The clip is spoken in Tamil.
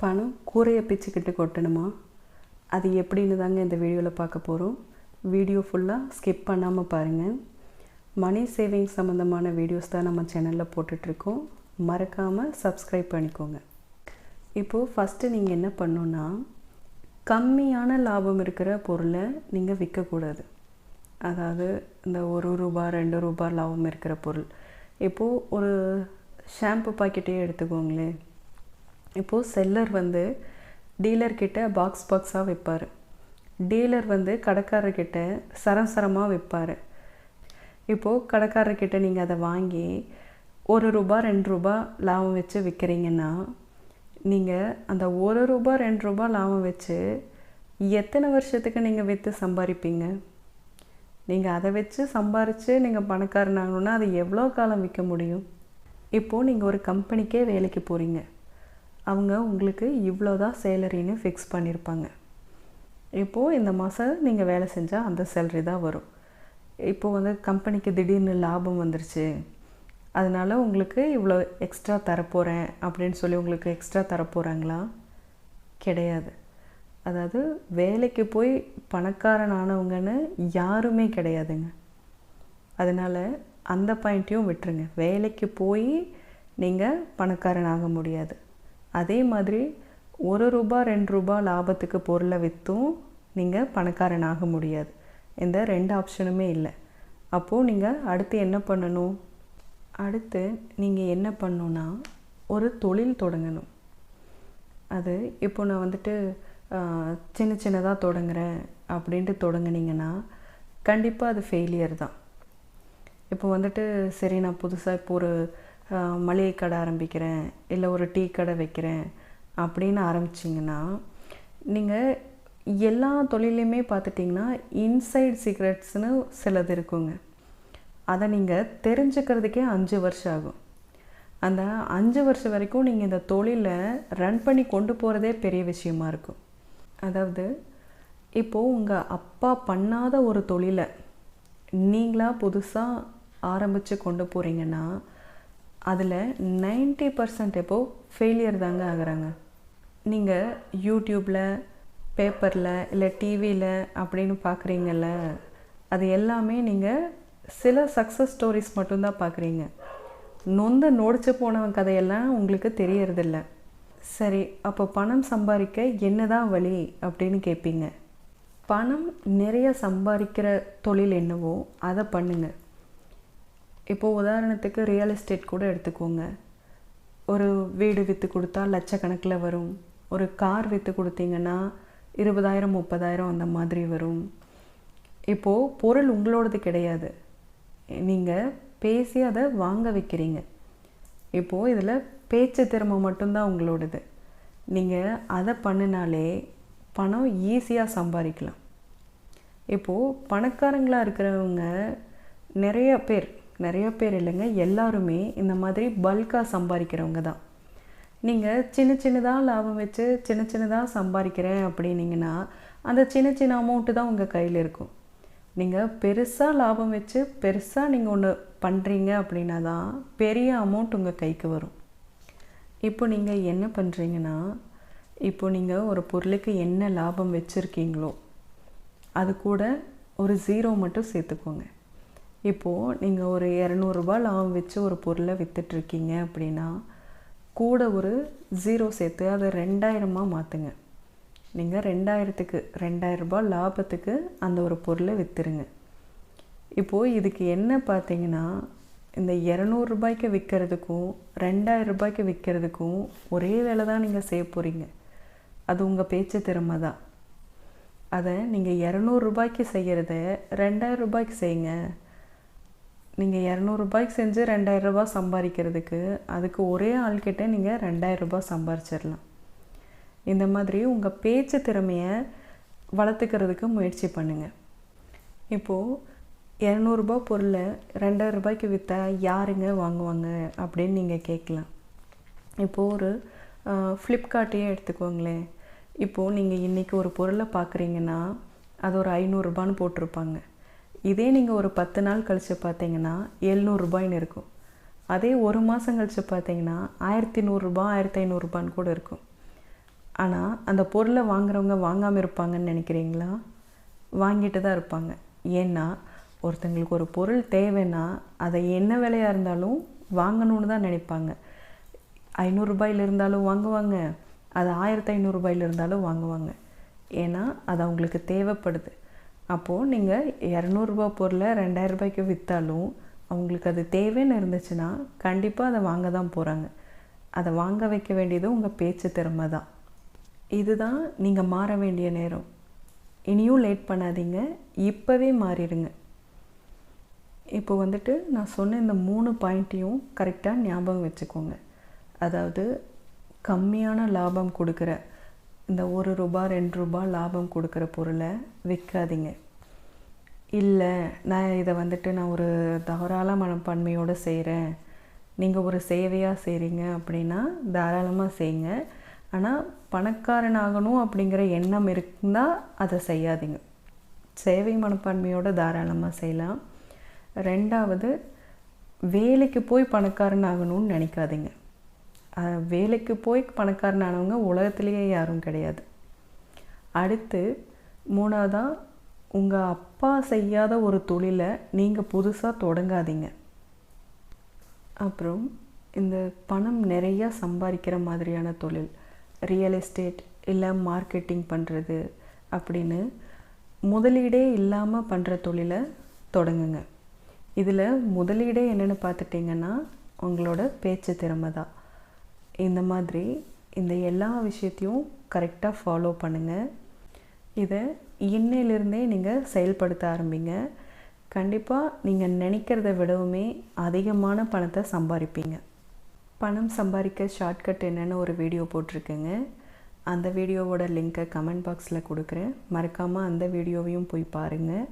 பணம் கூரையை பிச்சுக்கிட்டு கொட்டணுமா? அது எப்படின்னு தாங்க இந்த வீடியோவில் பார்க்க போகிறோம். வீடியோ ஃபுல்லாக ஸ்கிப் பண்ணாமல் பாருங்கள். மணி சேவிங் சம்மந்தமான வீடியோஸ் தான் நம்ம சேனலில் போட்டுட்ருக்கோம். மறக்காமல் சப்ஸ்கிரைப் பண்ணிக்கோங்க. இப்போது ஃபஸ்ட்டு நீங்கள் என்ன பண்ணணுன்னா, கம்மியான லாபம் இருக்கிற பொருளை நீங்கள் விற்கக்கூடாது. அதாவது இந்த ₹1 ₹2 லாபம் இருக்கிற பொருள். இப்போது ஒரு ஷாம்பு பாக்கெட்டே எடுத்துக்கோங்களேன். இப்போது செல்லர் டீலர்கிட்ட பாக்ஸாக விற்பார். டீலர் கடைக்காரர்கிட்ட சரமாக விற்பார். இப்போது கடைக்காரர்கிட்ட நீங்கள் அதை வாங்கி ₹1 ₹2 லாபம் வச்சு விற்கிறீங்கன்னா, நீங்கள் அந்த ₹1 ₹2 லாபம் வச்சு எத்தனை வருஷத்துக்கு நீங்கள் விற்று சம்பாதிப்பீங்க? நீங்கள் அதை வச்சு சம்பாரித்து நீங்கள் பணக்காரனாகணுன்னா அது எவ்வளோ காலம் விற்க முடியும்? இப்போது நீங்கள் ஒரு கம்பெனிக்கே வேலைக்கு போகிறீங்க. அவங்க உங்களுக்கு இவ்வளோ தான் சேலரின்னு ஃபிக்ஸ் பண்ணியிருப்பாங்க. இப்போது இந்த மாதம் நீங்கள் வேலை செஞ்சால் அந்த சேலரி தான் வரும். இப்போது கம்பெனிக்கு திடீர்னு லாபம் வந்துருச்சு, அதனால் உங்களுக்கு இவ்வளோ எக்ஸ்ட்ரா தரப்போகிறேன் அப்படின்னு சொல்லி உங்களுக்கு எக்ஸ்ட்ரா தரப்போகிறாங்களா? கிடையாது. அதாவது வேலைக்கு போய் பணக்காரன் ஆனவங்கன்னு யாருமே கிடையாதுங்க. அதனால் அந்த பாயிண்ட்டையும் விட்டுருங்க. வேலைக்கு போய் நீங்கள் பணக்காரன் ஆக முடியாது. அதே மாதிரி ₹1 ₹2 லாபத்துக்கு பொருளை விற்றும் நீங்கள் பணக்காரன் ஆக முடியாது. இந்த 2 ஆப்ஷனுமே இல்லை. அப்போது நீங்கள் அடுத்து என்ன பண்ணணும்? அடுத்து நீங்கள் என்ன பண்ணணுன்னா, ஒரு தொழில் தொடங்கணும். அது இப்போ நான் சின்னதாக தொடங்குறேன் அப்படின்ட்டு தொடங்குனீங்கன்னா கண்டிப்பாக அது ஃபெயிலியர் தான். இப்போ சரி நான் புதுசாக இப்போ ஒரு மளிகை கடை ஆரம்பிக்கிறேன், இல்லை ஒரு டீ கடை வைக்கிறேன் அப்படின்னு ஆரம்பிச்சிங்கன்னா, நீங்கள் எல்லா தொழிலையுமே பார்த்துட்டிங்கன்னா இன்சைட் சீக்ரெட்ஸ்னு சிலது இருக்குங்க. அதை நீங்கள் தெரிஞ்சுக்கிறதுக்கே 5 வருஷம் ஆகும். அந்த 5 வருஷம் வரைக்கும் நீங்கள் இந்த தொழிலை ரன் பண்ணி கொண்டு போகிறதே பெரிய விஷயமா இருக்கும். அதாவது இப்போது உங்கள் அப்பா பண்ணாத ஒரு தொழிலை நீங்களாக புதுசாக ஆரம்பித்து கொண்டு போகிறீங்கன்னா அதில் 90% இப்போது ஃபெயிலியர் தாங்க ஆகுறாங்க. நீங்கள் யூடியூப்பில், பேப்பரில், இல்லை டிவியில் அப்படின்னு பார்க்குறீங்கல்ல, அது எல்லாமே நீங்கள் சில சக்ஸஸ் ஸ்டோரிஸ் மட்டும்தான் பார்க்குறீங்க. நொடிச்சு போனவன் கதையெல்லாம் உங்களுக்கு தெரியறதில்ல. சரி, அப்போ பணம் சம்பாதிக்க என்ன தான் வழி அப்படின்னு கேட்பீங்க. பணம் நிறைய சம்பாதிக்கிற தொழில் என்னவோ அதை பண்ணுங்கள். இப்போது உதாரணத்துக்கு ரியல் எஸ்டேட் கூட எடுத்துக்கோங்க. ஒரு வீடு விற்று கொடுத்தா லட்சக்கணக்கில் வரும். ஒரு கார் விற்று கொடுத்தீங்கன்னா 20,000 30,000 அந்த மாதிரி வரும். இப்போது பொருள் உங்களோடது கிடையாது, நீங்கள் பேசி அதை வாங்க வைக்கிறீங்க. இப்போது இதில் பேச்சு திறமை மட்டும்தான் உங்களோடது. நீங்கள் அதை பண்ணினாலே பணம் ஈஸியாக சம்பாதிக்கலாம். இப்போது பணக்காரங்களாக இருக்கிறவங்க நிறைய பேர் இல்லைங்க, எல்லாருமே இந்த மாதிரி பல்காக சம்பாதிக்கிறவங்க தான். நீங்கள் சின்னதாக லாபம் வச்சு சின்னதாக சம்பாதிக்கிறேன் அப்படின்னீங்கன்னா அந்த சின்ன அமௌண்ட்டு தான் உங்கள் கையில் இருக்கும். நீங்கள் பெருசாக லாபம் வச்சு பெருசாக நீங்கள் ஒன்று பண்ணுறீங்க அப்படின்னா தான் பெரிய அமௌண்ட் உங்கள் கைக்கு வரும். இப்போ நீங்கள் என்ன பண்ணுறீங்கன்னா, இப்போ நீங்கள் ஒரு பொருளுக்கு என்ன லாபம் வச்சுருக்கீங்களோ அது கூட ஒரு 0 மட்டும் சேர்த்துக்கோங்க. இப்போது நீங்கள் ஒரு ₹200 லாபம் வச்சு ஒரு பொருளை விற்றுட்ருக்கீங்க அப்படின்னா கூட ஒரு 0 சேர்த்து அதை 2000 மாற்றுங்க. நீங்கள் ₹2000 லாபத்துக்கு அந்த ஒரு பொருளை விற்றுருங்க. இப்போது இதுக்கு என்ன பார்த்தீங்கன்னா, இந்த ₹200 விற்கிறதுக்கும் ₹2000 விற்கிறதுக்கும் ஒரே வேலை தான் நீங்கள் செய்ய போகிறீங்க. அது உங்கள் பேச்சு திறமை தான். அதை நீங்கள் ₹200 செய்கிறத ₹2000 செய்யுங்க. நீங்கள் ₹200 செஞ்சு ₹2000 சம்பாதிக்கிறதுக்கு அதுக்கு ஒரே ஆள்கிட்ட நீங்கள் ₹2000 சம்பாதிச்சிடலாம். இந்த மாதிரி உங்கள் பேச்சு திறமையை வளர்த்துக்கிறதுக்கு முயற்சி பண்ணுங்கள். இப்போது ₹200 பொருளை ₹2000 விற்றா யாருங்க வாங்குவாங்க அப்படின்னு நீங்கள் கேட்கலாம். இப்போது ஒரு ஃப்ளிப்கார்ட்டையே எடுத்துக்கோங்களேன். இப்போது நீங்கள் இன்றைக்கி ஒரு பொருளை பார்க்குறீங்கன்னா அது ஒரு ₹500 போட்டிருப்பாங்க. இதே நீங்கள் ஒரு 10 நாள் கழித்து பார்த்தீங்கன்னா ₹700 இருக்கும். அதே ஒரு மாதம் கழித்து பார்த்தீங்கன்னா ₹1100 1500 கூட இருக்கும். ஆனால் அந்த பொருளை வாங்குறவங்க வாங்காமல் இருப்பாங்கன்னு நினைக்கிறீங்களா? வாங்கிட்டு தான் இருப்பாங்க. ஏன்னா ஒருத்தங்களுக்கு ஒரு பொருள் தேவைன்னா அதை என்ன விலையாக இருந்தாலும் வாங்கணும்னு தான் நினைப்பாங்க. 500 ரூபாயில் இருந்தாலும் வாங்குவாங்க, அது 1500 ரூபாயில் இருந்தாலும் வாங்குவாங்க. ஏன்னா அது அவங்களுக்கு தேவைப்படுது. அப்போது நீங்கள் 200 ரூபா பொருளை 2000 ரூபாய்க்கு விற்றாலும் அவங்களுக்கு அது தேவைன்னு இருந்துச்சுன்னா கண்டிப்பாக அதை வாங்க தான் போகிறாங்க. அதை வாங்க வைக்க வேண்டியது உங்கள் பேச்சு திறமை தான். இதுதான் நீங்கள் மாற வேண்டிய நேரம். இனியும் லேட் பண்ணாதீங்க, இப்போவே மாறிடுங்க. இப்போ வந்துட்டு நான் சொன்ன இந்த 3 பாயிண்ட்டையும் கரெக்டாக ஞாபகம் வச்சுக்கோங்க. அதாவது கம்மியான லாபம் கொடுக்குற இந்த 1 ரூபா 2 ரூபா லாபம் கொடுக்குற பொருளை விற்காதீங்க. இல்லை, நான் இதை வந்துட்டு நான் ஒரு தாராள மனப்பான்மையோடு செய்கிறேன், நீங்கள் ஒரு சேவையாக செய்கிறீங்க அப்படின்னா தாராளமாக செய்யுங்க. ஆனால் பணக்காரனாகணும் அப்படிங்கிற எண்ணம் இருந்தால் அதை செய்யாதீங்க. சேவை மனப்பான்மையோடு தாராளமாக செய்யலாம். 2வது, வேலைக்கு போய் பணக்காரன் ஆகணும்னு நினைக்காதீங்க. வேலைக்கு போய் பணக்காரன் ஆனவங்க உலகத்திலேயே யாரும் கிடையாது. அடுத்து 3வதாக, உங்கள் அப்பா செய்யாத ஒரு தொழிலை நீங்கள் புதுசாக தொடங்காதீங்க. அப்புறம் இந்த பணம் நிறையா சம்பாதிக்கிற மாதிரியான தொழில், ரியல் எஸ்டேட் இல்லை மார்க்கெட்டிங் பண்ணுறது அப்படின்னு முதலீடே இல்லாமல் பண்ணுற தொழிலை தொடங்குங்க. இதில் முதலீடே என்னென்னு பார்த்துட்டிங்கன்னா உங்களோட பேச்சு திறமை தான். இந்த மாதிரி இந்த எல்லா விஷயத்தையும் கரெக்டாக ஃபாலோ பண்ணுங்கள். இதை இன்னையிலிருந்தே நீங்கள் செயல்படுத்த ஆரம்பிங்க. கண்டிப்பாக நீங்கள் நினைக்கிறத விடவுமே அதிகமான பணத்தை சம்பாதிப்பீங்க. பணம் சம்பாதிக்க ஷார்ட்கட் என்னென்னு ஒரு வீடியோ போட்டிருக்கேங்க. அந்த வீடியோவோட லிங்க்கை கமெண்ட் பாக்ஸில் கொடுக்குறேன். மறக்காமல் அந்த வீடியோவையும் போய் பாருங்கள்.